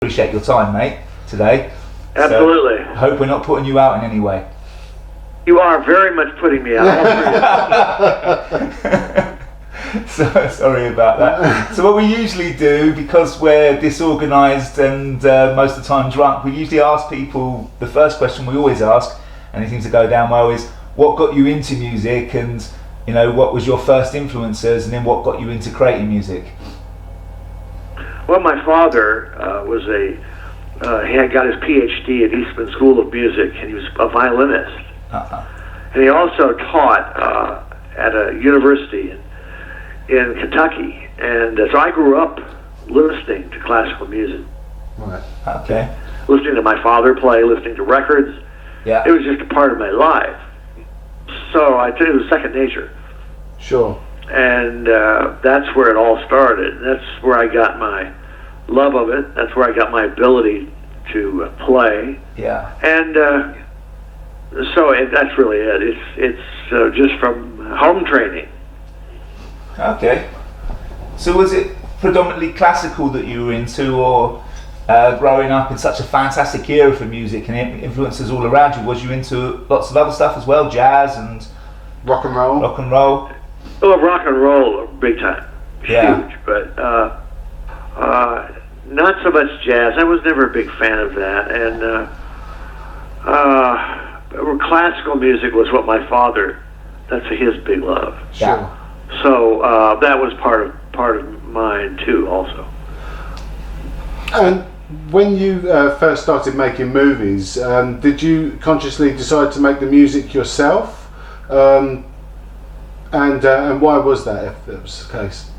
Appreciate your time, mate, today. Absolutely. So, hope we're not putting you out in any way. You are very much putting me out. So, sorry about that. So what we usually do, because we're disorganised and most of the time drunk, we usually ask people, the first question we always ask, and it seems to go down well, is what got you into music, and what was your first influences, and then what got you into creating music? Well, my father he had got his PhD at Eastman School of Music, and he was a violinist. And he also taught at a university in Kentucky, and so I grew up listening to classical music. Right. Okay. Listening to my father play, listening to records. Yeah. It was just a part of my life. So I think it was second nature. Sure. And that's where it all started. That's where I got my love of it. That's where I got my ability to play. Yeah. And that's really it. It's just from home training. Okay. So was it predominantly classical that you were into, or growing up in such a fantastic era for music and influences all around you, was you into lots of other stuff as well, jazz and rock and roll? Rock and roll. Oh, rock and roll, big time. Yeah. Huge, but not so much jazz. I was never a big fan of that, and classical music was what my father. That's his big love. Sure. So that was part of mine too, also. And when you first started making movies, did you consciously decide to make the music yourself? And why was that, if that was the case?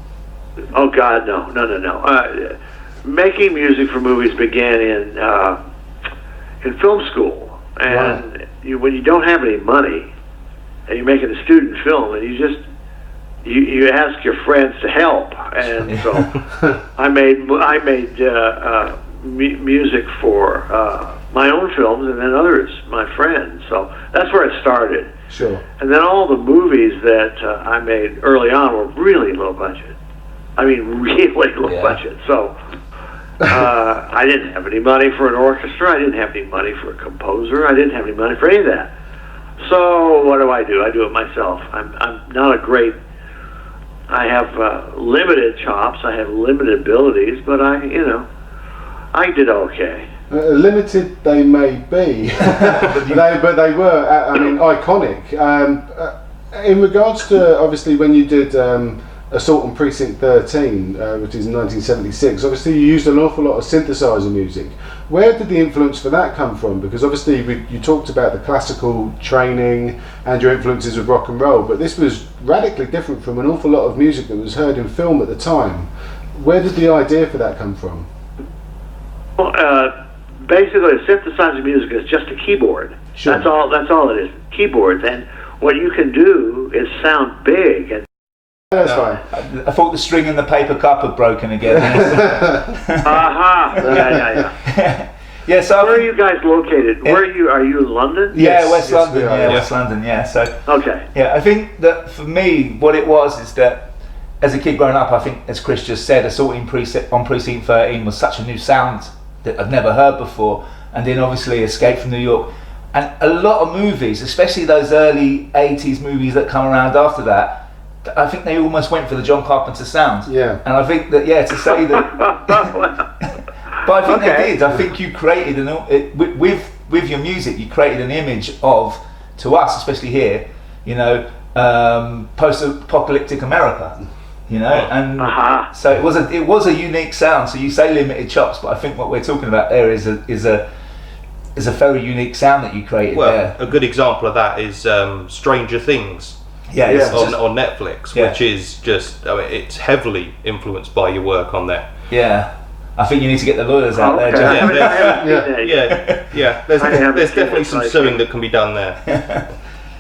Oh God, no. Making music for movies began in film school, and when you don't have any money, and you're making a student film, and you ask your friends to help, and so I made music for my own films, and then others, my friends. So that's where it started. Sure. And then all the movies that I made early on were really low budget. I mean, really low budget. So I didn't have any money for an orchestra. I didn't have any money for a composer. I didn't have any money for any of that. So what do? I do it myself. I'm not a great. I have limited chops. I have limited abilities, but I did okay. Limited they may be, but they were, iconic. In regards to, obviously, when you did Assault on Precinct 13, which is in 1976, obviously you used an awful lot of synthesizer music. Where did the influence for that come from? Because obviously you talked about the classical training and your influences with rock and roll, but this was radically different from an awful lot of music that was heard in film at the time. Where did the idea for that come from? Well, basically, synthesizer music is just a keyboard. Sure. That's all it is. Keyboards, and what you can do is sound big. And that's fine. I thought the string in the paper cup had broken again. Yeah. Yeah. So where are you guys located? Where are you? Are you in London? Yeah, West London. Yeah, West London. Yeah. So. Okay. Yeah, I think that for me, what it was is that as a kid growing up, I think, as Chris just said, Assault on Precinct 13 was such a new sound that I'd never heard before, and then obviously Escape from New York, and a lot of movies, especially those early 80s movies that come around after that, I think they almost went for the John Carpenter sound. Yeah. And I think that, to say that, but I think they did. I think you created with your music, you created an image of, to us, especially here, post-apocalyptic America. And so it was a unique sound. So you say limited chops, but I think what we're talking about there is a very unique sound that you created there. A good example of that is Stranger Things. On Netflix, which is just, it's heavily influenced by your work on there. Yeah, I think you need to get the lawyers out there, John. There's definitely some suing that can be done there.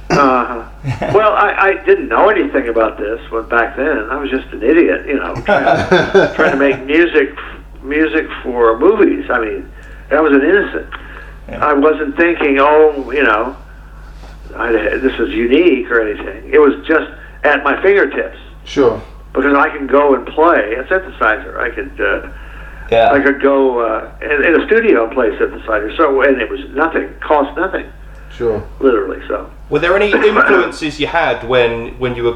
Well, I didn't know anything about this back then. I was just an idiot, trying to make music for movies. I mean, I was an innocent. Yeah. I wasn't thinking, this is unique or anything. It was just at my fingertips. Sure. Because I can go and play a synthesizer. I could, Yeah. I could go in a studio and play synthesizer. So, and it was nothing, cost nothing. Sure. Literally, so. Were there any influences you had when you were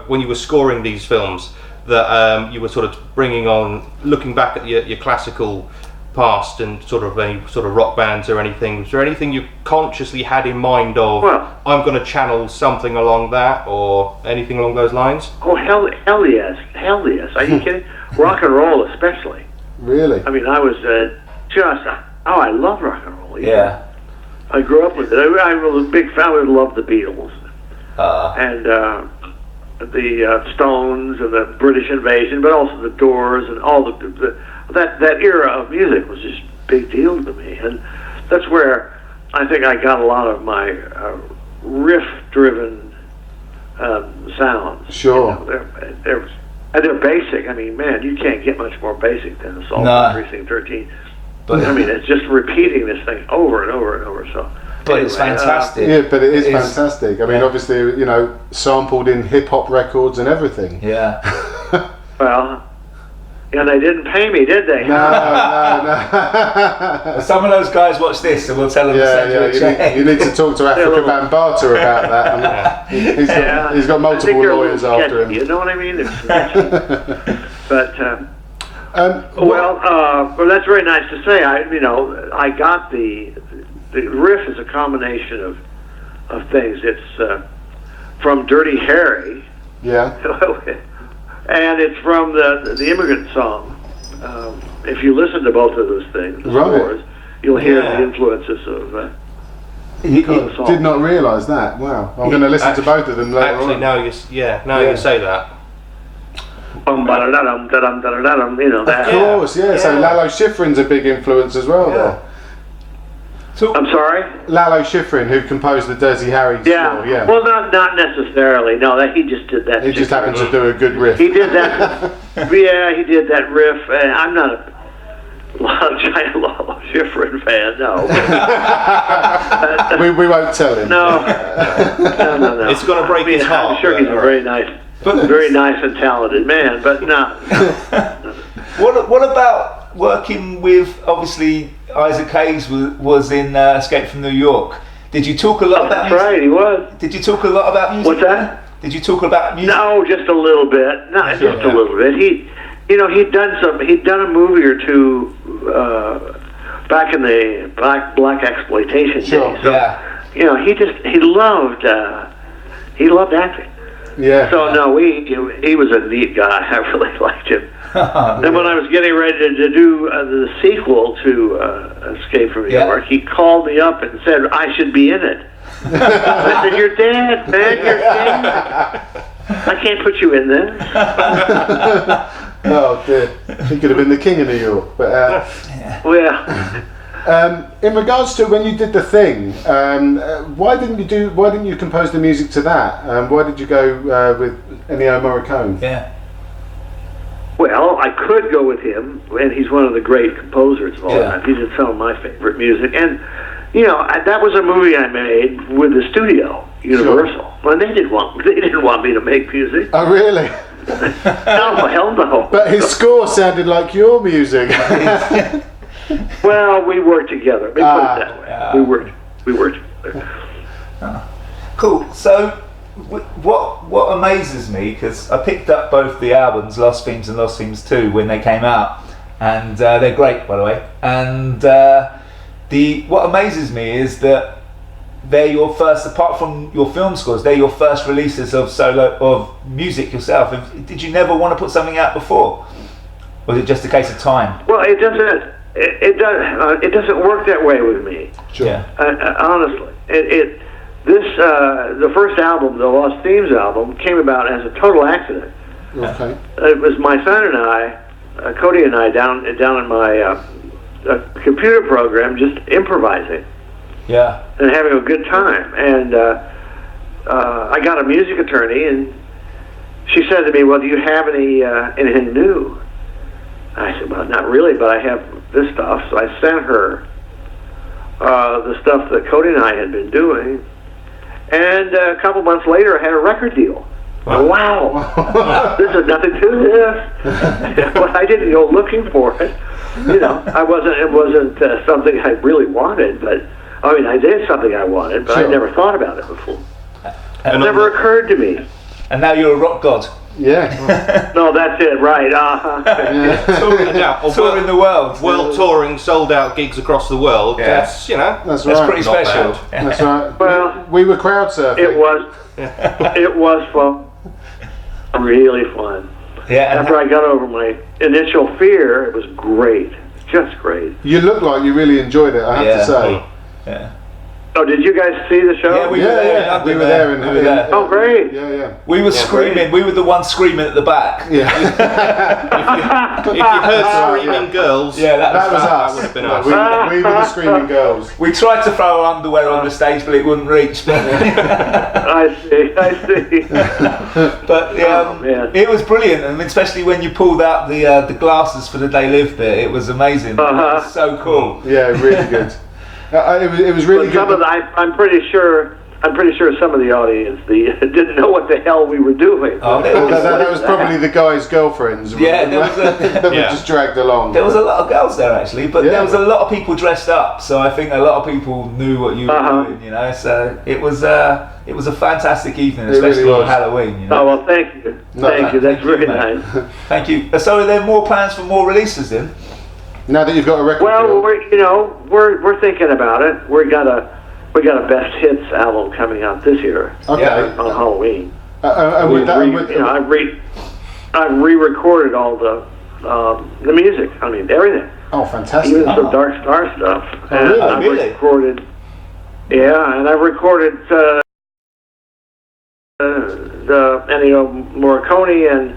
when you were scoring these films that you were sort of bringing on, looking back at your classical past and sort of any sort of rock bands or anything? Was there anything you consciously had in mind of, well, I'm going to channel something along that or anything along those lines? Oh, hell yes. Are you kidding? Rock and roll especially. Really? I mean, I was I love rock and roll. Yeah. I grew up with it. I was a big fan. I loved the Beatles and the Stones and the British Invasion, but also the Doors and all that era of music was just a big deal to me. And that's where I think I got a lot of my riff-driven sounds. Sure. You know, they're basic. I mean, man, you can't get much more basic than Assault on Precinct 13. But I mean, it's just repeating this thing over and over and over. So, but anyway, it's fantastic. Yeah, but it is fantastic. I mean, obviously, you know, sampled in hip hop records and everything. Yeah. Well, and they didn't pay me, did they? No. Well, some of those guys watch this, and we'll tell them to send you a check. You need to talk to Africa Bambaataa about that. I mean, he's got multiple lawyers after him. You know what I mean? But. Well, that's very nice to say. I got the riff is a combination of things. It's from Dirty Harry, yeah, and it's from the Immigrant Song. If you listen to both of those things, scores, you'll hear the influences of. Did not realise that. Wow, I'm going to listen to both of them later. Actually, on. now you say that. You know that. Of course, yeah. So Lalo Schifrin's a big influence as well. Though. So, I'm sorry? Lalo Schifrin, who composed the Dirty Harry score. Yeah. Well, not necessarily. No, that he just did that. He just happened to do a good riff. He did that. Yeah, he did that riff. And I'm not a giant Lalo Schifrin fan. No. we won't tell him. No. It's going to break his heart. I'm sure he's a very nice and talented man, but no. What about working with, obviously, Isaac Hayes was in Escape from New York. Did you talk a lot about music? That's right, he was. Did you talk a lot about music? What's that? Did you talk about music? No, just a little bit. No, just a little bit. He'd done a movie or two back in the black exploitation days. So, he loved acting. Yeah. So no, he was a neat guy. I really liked him. And when I was getting ready to do the sequel to Escape from New York, he called me up and said I should be in it. I said, "You're dead, man. You're dead. I can't put you in this." Oh dear, he could have been the king of New York. But in regards to when you did The Thing, why didn't you compose the music to that? Why did you go with Ennio Morricone? Yeah. Well, I could go with him, and he's one of the great composers of all time. He did some of my favorite music, and that was a movie I made with the studio, Universal. Well, they didn't want me to make music. Oh, really? No, hell no. But his score sounded like your music. Well, we worked together. Let me put it that way. We worked together. Cool. So, what amazes me, because I picked up both the albums, Lost Themes and Lost Themes 2, when they came out, and they're great, by the way. And what amazes me is that they're your first, apart from your film scores, they're your first releases of music yourself. Did you never want to put something out before? Or was it just a case of time? Well, it doesn't. It doesn't work that way with me. Sure. Yeah. Honestly, the first album, the Lost Themes album, came about as a total accident. Okay. It was my son and I, Cody and I, down in my computer program, just improvising. Yeah. And having a good time. And I got a music attorney, and she said to me, "Well, do you have anything new?" I said, "Well, not really, but I have this stuff." So I sent her the stuff that Cody and I had been doing. And a couple months later, I had a record deal. Wow. This has nothing to do with this. But I didn't go looking for it. you know, it wasn't something I really wanted, but I mean, I did something I wanted, but I never thought about it before. It never occurred to me. And now you're a rock god. Yeah. No, that's it, right. Touring the world. World touring, sold out gigs across the world. Yeah. That's, you know, That's right. pretty Not special. bad. That's right. Well, we were crowd surfing. it was fun. Really fun. Yeah. And After I got over my initial fear, it was great. Just great. You look like you really enjoyed it, I have to say. yeah. Oh, did you guys see the show? Yeah, we were there. Yeah. We were there. We were there. Oh, great. Yeah. We were screaming. We were the ones screaming at the back. Yeah. If you heard screaming girls, Yeah, that That was fun. us. would have been us. We were the screaming girls. We tried to throw our underwear on the stage, but it wouldn't reach. I see. But man. it was brilliant, and especially when you pulled out the glasses for the They Live bit, it was amazing. It was so cool. Yeah, really good. It was really But good. some of I'm pretty sure some of the audience didn't know what the hell we were doing. Oh, that was probably the guys' girlfriends. Yeah, there was that were just dragged along. There was a lot of girls there actually, but Yeah. there was a lot of people dressed up. So I think a lot of people knew what you were doing, you know. So it was a fantastic evening, especially really on was. Halloween. You know? Oh, well, thank you. Thank you. That's very nice. Thank you. So are there more plans for more releases then? Now that you've got a record Well, deal. we're thinking about it. We got a best hits album coming out this year Okay. Yeah. on Halloween. And with that, with, I re-recorded all the music. I mean, everything. oh, fantastic. Even some Dark Star stuff. And really? I've Really? recorded. Yeah, and I've recorded Ennio Morricone and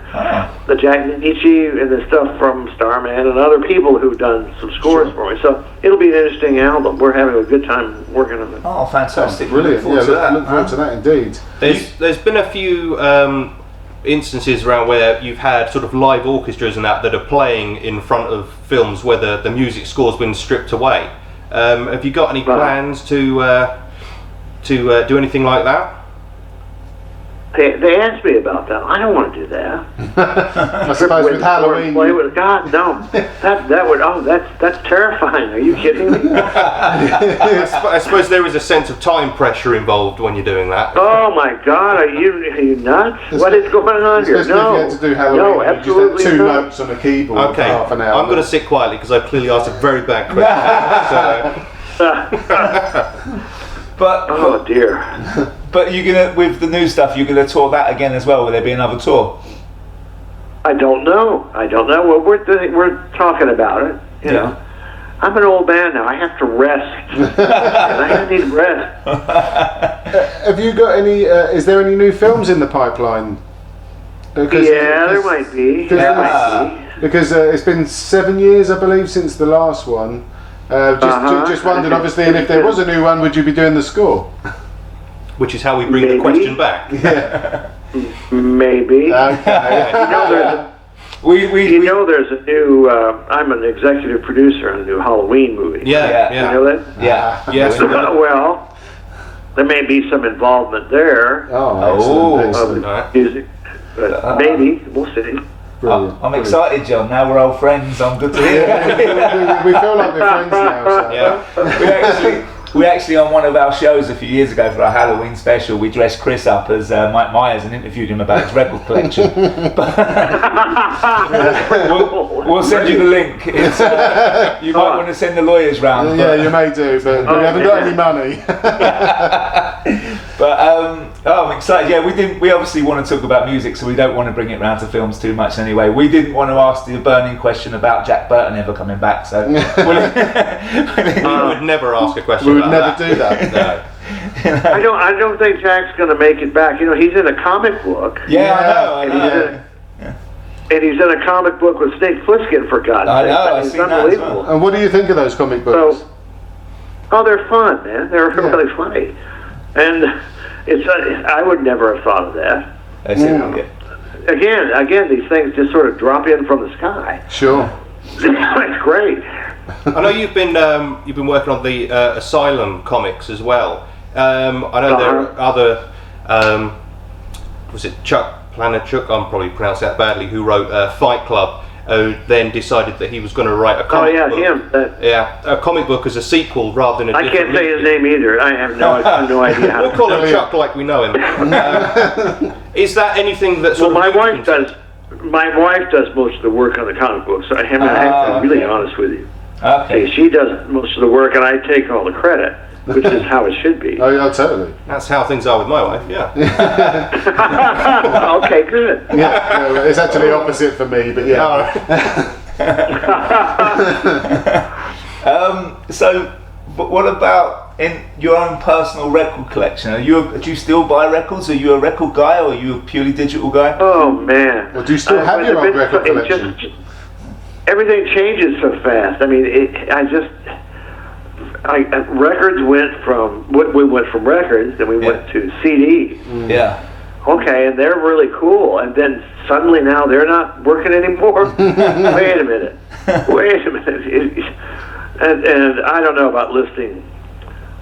the Jack Nitzsche and the stuff from Starman and other people who've done some scores for me. So it'll be an interesting album. We're having a good time working on it. Oh, fantastic! Brilliant. Look forward to that. Look forward to that indeed. There's been a few instances around where you've had sort of live orchestras and that are playing in front of films where the music score's been stripped away. Have you got any plans to do anything like that? They asked me about that. I don't want to do that. I suppose with Halloween. Play with God, no. That's terrifying. Are you kidding me? I suppose there is a sense of time pressure involved when you're doing that. Oh my God, are you nuts? What is going on here? Especially if you had to do Halloween, no, you absolutely just had two not. notes on a keyboard Okay, for half an hour. I'm going to sit quietly because I've clearly asked a very bad question. Oh dear. But you're gonna, with the new stuff, you're gonna tour that again as well. Will there be another tour? I don't know. Well, we're talking about it. You know, I'm an old man now. I have to rest. And I need rest. Have you got any? Is there any new films in the pipeline? There might be. Because it's been 7 years, I believe, since the last one. Just wondered, obviously, and if there was a new one, would you be doing the score? Which is how we bring the question back. Yeah. Maybe. Okay. There's a new. I'm an executive producer on a new Halloween movie. Yeah. You know that? Yeah. Yes. Well, there may be some involvement there Oh, of excellent. the music, but maybe we'll see. Brilliant. I'm excited, John. Now we're old friends. I'm good to hear. We feel like we're friends now. So. Yeah. We actually on one of our shows a few years ago for our Halloween special, we dressed Chris up as Mike Myers and interviewed him about his record collection. we'll send you the link. It's, you might want to send the lawyers round. Yeah, you may do, but we haven't got any money. I'm excited. Yeah, we obviously want to talk about music, so we don't want to bring it round to films too much anyway. We didn't want to ask the burning question about Jack Burton ever coming back, so We would never ask a question We would about never do that. No. I don't think Jack's going to make it back. You know, he's in a comic book. Yeah, I know. And he's in a comic book with Snake Plissken, for God's sake. I know, I've It's seen that as unbelievable. well. And what do you think of those comic books? So, they're fun, man. They're really funny. And I would never have thought of that. Again, these things just sort of drop in from the sky. Sure. It's great. I know you've been working on the Asylum comics as well. I know there are other. Was it Chuck Planachuk? I'm probably pronouncing that badly. Who wrote Fight Club? who then decided that he was going to write a comic book. Him. A comic book as a sequel rather than a I can't say his name either. I have no idea how We'll call him Chuck like we know him. Is that anything that sort Well, of... my wife does most of the work on the comic books. So I'm really honest with you. Okay. She does most of the work, and I take all the credit, which is how it should be. Oh yeah, totally. That's how things are with my wife, yeah. Okay, good. Yeah, it's actually opposite for me, but yeah. So, but what about in your own personal record collection? Do you still buy records? Are you a record guy, or are you a purely digital guy? Oh man. Well, do you still have your own record collection? Everything changes so fast. I mean, records went from we went from records, then we went to CDs. Yeah. Okay, and they're really cool, and then suddenly now they're not working anymore. Wait a minute. And I don't know about listening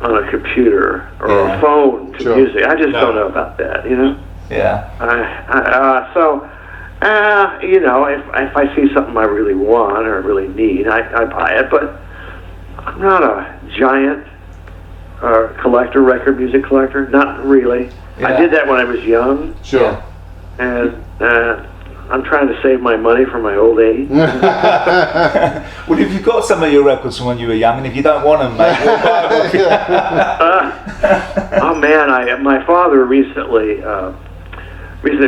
on a computer or a phone to music. I just don't know about that. You know. Yeah. You know, if I see something I really want or really need, I buy it. But I'm not a giant music collector. Not really. Yeah. I did that when I was young. Sure. And I'm trying to save my money for my old age. Well, if you've got some of your records from when you were young, and if you don't want them, mate, we'll buy them. Oh man, my father recently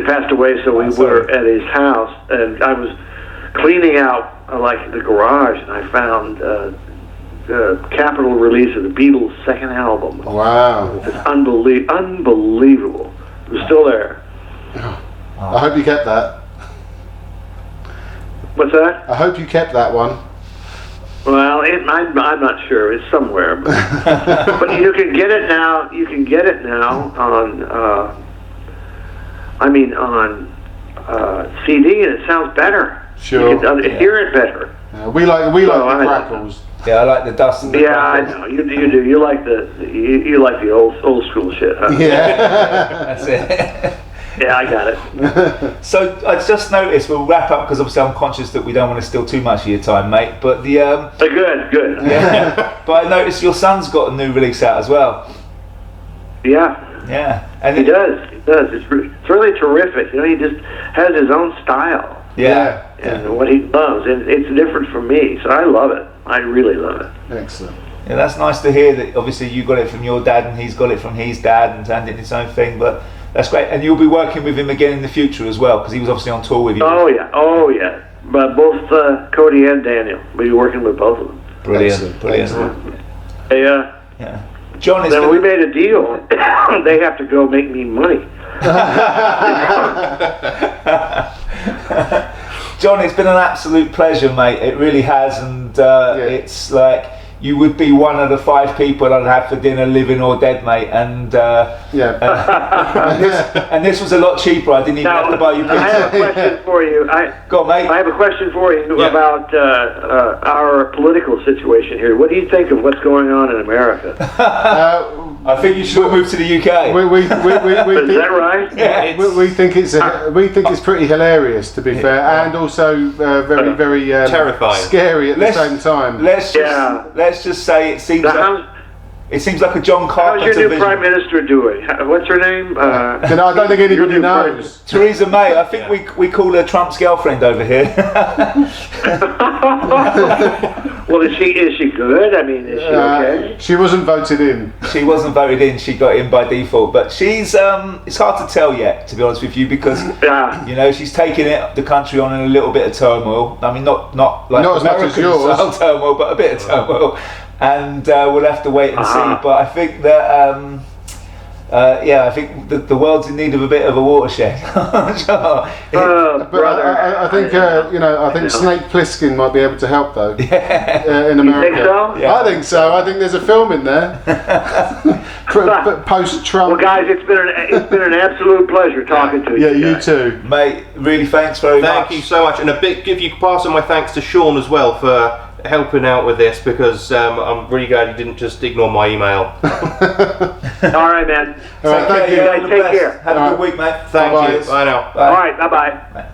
passed away, so we were at his house, and I was cleaning out like the garage, and I found the Capitol release of the Beatles' second album. Wow. It's unbelievable. It was still there. I hope you kept that. What's that? I hope you kept that one. Well, I'm not sure. It's somewhere, but you can get it now. You can get it now on. On CD, and it sounds better. Sure. You can hear it better. We like the crackles. Yeah, I like the dust and the crackles. I know you do. You like the old school shit, huh? Yeah. That's it. Yeah, I got it. So I just noticed, we'll wrap up because obviously I'm conscious that we don't want to steal too much of your time, mate. But Good. Yeah. But I noticed your son's got a new release out as well. Yeah. Yeah. And He does. It's really terrific. You know, he just has his own style. Yeah. And what he loves, and it's different from me, so I love it. I really love it. Excellent. Yeah, that's nice to hear that obviously you got it from your dad and he's got it from his dad and turned it into his own thing, but that's great. And you'll be working with him again in the future as well, because he was obviously on tour with you. Oh yeah. But both Cody and Daniel, we'll be working with both of them. Brilliant. Excellent. Yeah. John, then we made a deal. They have to go make me money. John, it's been an absolute pleasure, mate. It really has, and it's like you would be one of the 5 people I'd have for dinner, living or dead, mate. And and this was a lot cheaper. I didn't even have to buy you pizza. I have a question for you. Go on, mate. I have a question for you about our political situation here. What do you think of what's going on in America? I think you should move to the UK. We Is that right? Yeah, we think it's pretty hilarious, to be fair, and also very very terrifying, scary at the same time. Let's just say it seems like a John Carpenter How's your new vision. Prime Minister doing? What's her name? I don't think anybody knows. Theresa May. I think we call her Trump's girlfriend over here. Well, is she good? I mean, is she okay? She wasn't voted in. She wasn't voted in. She got in by default. But she's it's hard to tell yet, to be honest with you, because you know, she's taking the country on in a little bit of turmoil. I mean, not like not as much as yours. style turmoil, but a bit of turmoil. And we'll have to wait and see. But I think that I think the world's in need of a bit of a watershed. Brother. I think I think Snake Plissken might be able to help though. In America. You think so? Yeah. I think so. I think there's a film in there. Post Trump. Well, guys, it's been an absolute pleasure talking to you. Yeah, you too, mate. Really, thanks very much. Thank you so much, and if you could pass on my thanks to Sean as well for helping out with this, because I'm really glad he didn't just ignore my email. All right, man. All right, thank you. Guys, take care. Have a good week, mate. Thank Bye-bye. you. Bye now. All right, bye-bye. Bye.